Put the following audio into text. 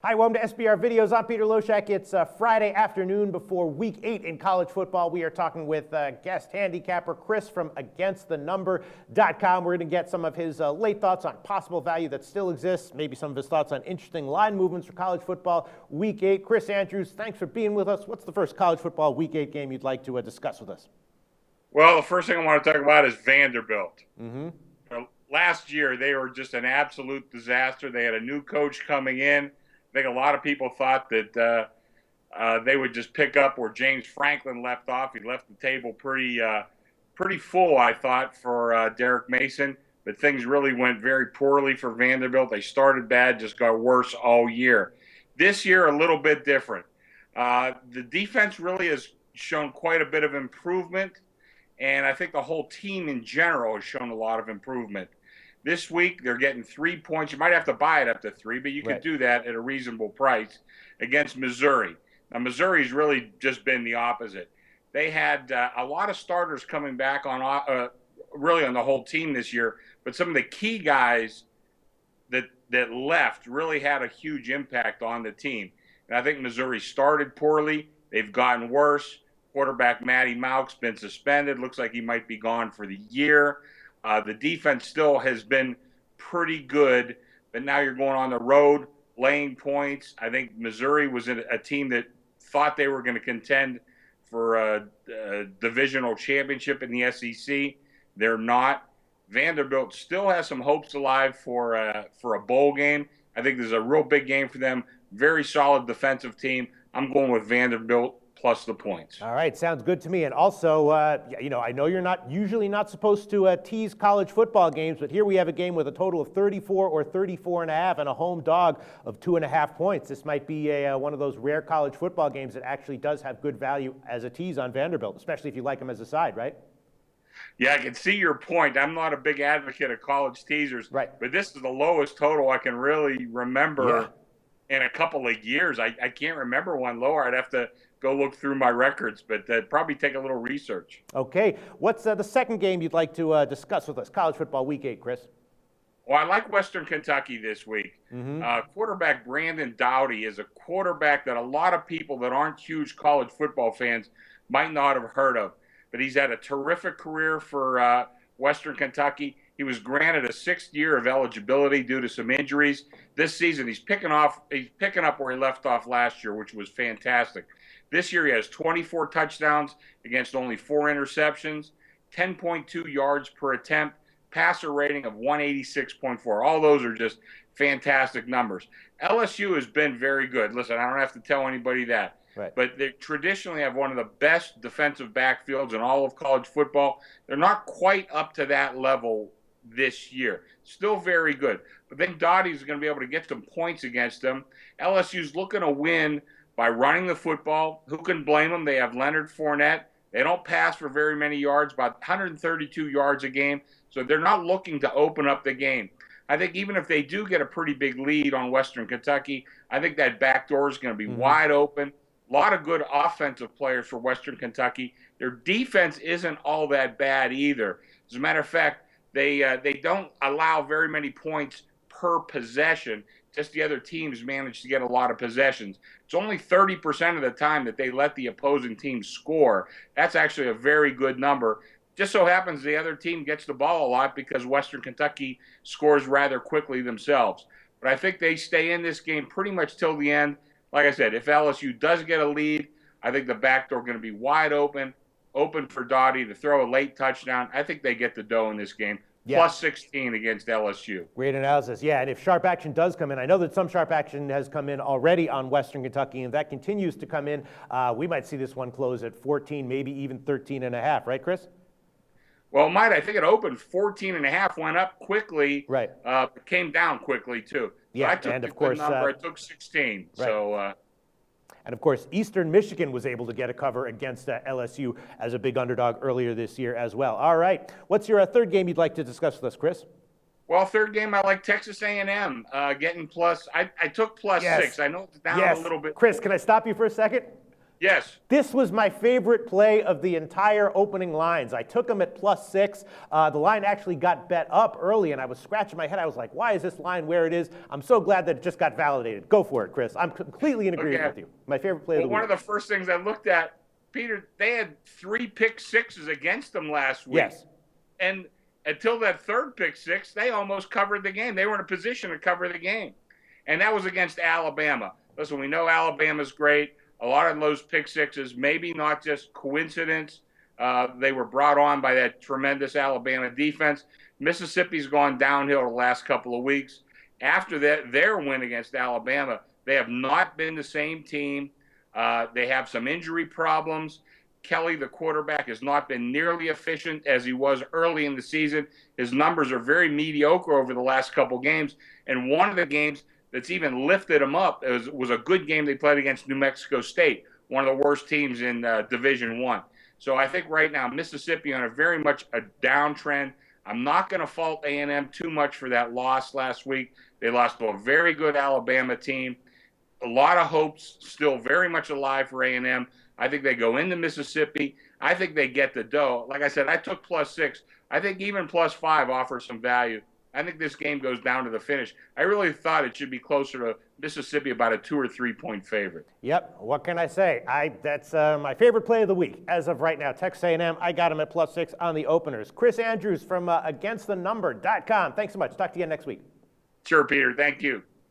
Hi, welcome to SBR Videos. I'm Peter Loshak. It's Friday afternoon before Week 8 in college football. We are talking with guest handicapper Chris from AgainstTheNumber.com. We're going to get some of his late thoughts on possible value that still exists, maybe some of his thoughts on interesting line movements for college football Week 8. Chris Andrews, thanks for being with us. What's the first college football Week 8 game you'd like to discuss with us? Well, the first thing I want to talk about is Vanderbilt. Last year, they were just an absolute disaster. They had a new coach coming in. I think a lot of people thought that they would just pick up where James Franklin left off. He left the table pretty full, I thought, for Derek Mason. But things really went very poorly for Vanderbilt. They started bad, just got worse all year. This year, a little bit different. The defense really has shown quite a bit of improvement, and I think the whole team in general has shown a lot of improvement. This week, they're getting 3 points. You might have to buy it up to 3, but you could do that at a reasonable price against Missouri. Now, Missouri's really just been the opposite. They had a lot of starters coming back on really on the whole team this year, but some of the key guys that left really had a huge impact on the team. And I think Missouri started poorly. They've gotten worse. Quarterback Matty Mauck's been suspended. Looks like he might be gone for the year. The defense still has been pretty good, but now you're going on the road, laying points. I think Missouri was a team that thought they were going to contend for a divisional championship in the SEC. They're not. Vanderbilt still has some hopes alive for a bowl game. I think there's a real big game for them. Very solid defensive team. I'm going with Vanderbilt plus the points. All right, sounds good to me. And also, I know you're usually not supposed to tease college football games, but here we have a game with a total of 34 or 34.5 and a home dog of 2.5 points. This might be one of those rare college football games that actually does have good value as a tease on Vanderbilt, especially if you like them as a side, right? Yeah, I can see your point. I'm not a big advocate of college teasers, right? But this is the lowest total I can really remember in a couple of years. I can't remember one lower. I'd have to go look through my records, but probably take a little research. Okay. What's the second game you'd like to discuss with us? College football Week 8, Chris. Well, I like Western Kentucky this week. Quarterback Brandon Doughty is a quarterback that a lot of people that aren't huge college football fans might not have heard of. But he's had a terrific career for Western Kentucky. He was granted a 6th year of eligibility due to some injuries. This season, he's picking up where he left off last year, which was fantastic. This year, he has 24 touchdowns against only 4 interceptions, 10.2 yards per attempt, passer rating of 186.4. All those are just fantastic numbers. LSU has been very good. Listen, I don't have to tell anybody that. Right. But they traditionally have one of the best defensive backfields in all of college football. They're not quite up to that level this year. Still very good. But then Dottie's going to be able to get some points against them. LSU's looking to win by running the football. Who can blame them? They have Leonard Fournette. They don't pass for very many yards, about 132 yards a game. So they're not looking to open up the game. I think even if they do get a pretty big lead on Western Kentucky, I think that back door is going to be wide open. A lot of good offensive players for Western Kentucky. Their defense isn't all that bad either. As a matter of fact, they don't allow very many points per possession. Just the other teams manage to get a lot of possessions. It's only 30% of the time that they let the opposing team score. That's actually a very good number. Just so happens the other team gets the ball a lot because Western Kentucky scores rather quickly themselves. But I think they stay in this game pretty much till the end. Like I said, if LSU does get a lead, I think the back door is going to be wide open for Doughty to throw a late touchdown. I think they get the dough in this game. Yeah. Plus 16 against LSU. Great analysis. Yeah, and if sharp action does come in, I know that some sharp action has come in already on Western Kentucky, and if that continues to come in, we might see this one close at 14, maybe even 13.5. Right, Chris? Well, I think it opened 14.5, went up quickly. Right. Came down quickly, too. Yeah, I took and of course, I took 16. Right. So. And of course, Eastern Michigan was able to get a cover against LSU as a big underdog earlier this year as well. All right, what's your third game you'd like to discuss with us, Chris? Well, third game, I like Texas A&M getting plus. I took plus 6. I know it's down a little bit. Chris, can I stop you for a second? Yes. This was my favorite play of the entire opening lines. I took them at +6. The line actually got bet up early, and I was scratching my head. I was like, why is this line where it is? I'm so glad that it just got validated. Go for it, Chris. I'm completely in agreement with you. My favorite play of the week. One of the first things I looked at, Peter, they had 3 pick sixes against them last week. Yes. And until that third pick six, they almost covered the game. They were in a position to cover the game. And that was against Alabama. Listen, we know Alabama's great. A lot of those pick sixes, maybe not just coincidence. They were brought on by that tremendous Alabama defense. Mississippi's gone downhill the last couple of weeks. After their win against Alabama, they have not been the same team. They have some injury problems. Kelly, the quarterback, has not been nearly efficient as he was early in the season. His numbers are very mediocre over the last couple games. And one of the games that's even lifted him up was a good game they played against New Mexico State, one of the worst teams in Division I. So I think right now Mississippi on a very much a downtrend. I'm not going to fault A&M too much for that loss last week. They lost to a very good Alabama team. A lot of hopes still very much alive for A&M. I think they go into Mississippi. I think they get the dough. Like I said, I took +6. I think even +5 offers some value. I think this game goes down to the finish. I really thought it should be closer to Mississippi, about a 2 or 3 point favorite. Yep. What can I say? That's my favorite play of the week as of right now. Texas A&M. I got him at +6 on the openers. Chris Andrews from AgainstTheNumber.com. Thanks so much. Talk to you next week. Sure, Peter. Thank you.